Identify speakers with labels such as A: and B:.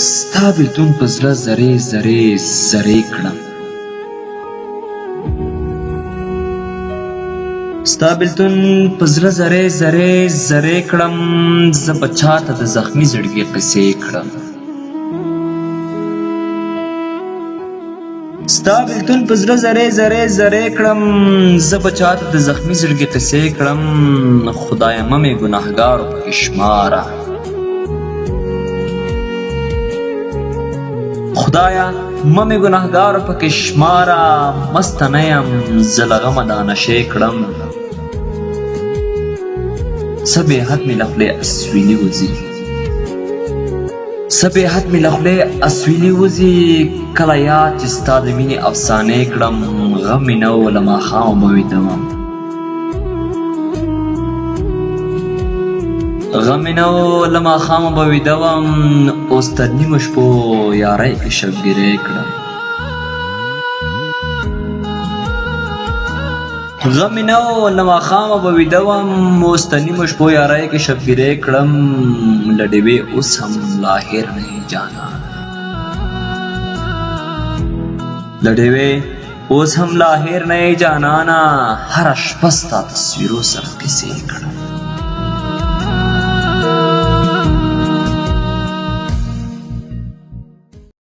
A: ستا بیلتون په زړه زرې زرې زرې کړم، ستا بیلتون په زړه زرې زرې زرې کړم، زه به چاته د زخمي زړګي قصې کړم. ستا بیلتون په زړه زرې زرې زرې کړم، زه به چاته د زخمي زړګي قصې کړم. خدایه مه مې ګناهګارو پکې شماره، خدایا مه مې ګناهګارو پکې شماره. مسته نه یم زه له غمه دا نشې کړم، څه بې حد مې له خولې اسویلي وځي، څه بې حد مې له خولې اسویلي وځي. کله یاد چې ستا د مینې افسانې کړم، غم مې نه و له ماښامه به ویده وم، غم مې نه و له ماښامه به ویده وم. اوس تر نیمو شپو یارۍ کې شبګیرۍ کړم، غم مې نه و له ماښامه به ویده وم. اوس تر نیمو شپو یارۍ کې شبګیرۍ کړم. له ډېوې اوس هم لا هېر نه یې جانانه، له ډېوې اوس هم لا هېر نه یې جانانه. هره شپه ستا تصویرو سره کیسې کړم.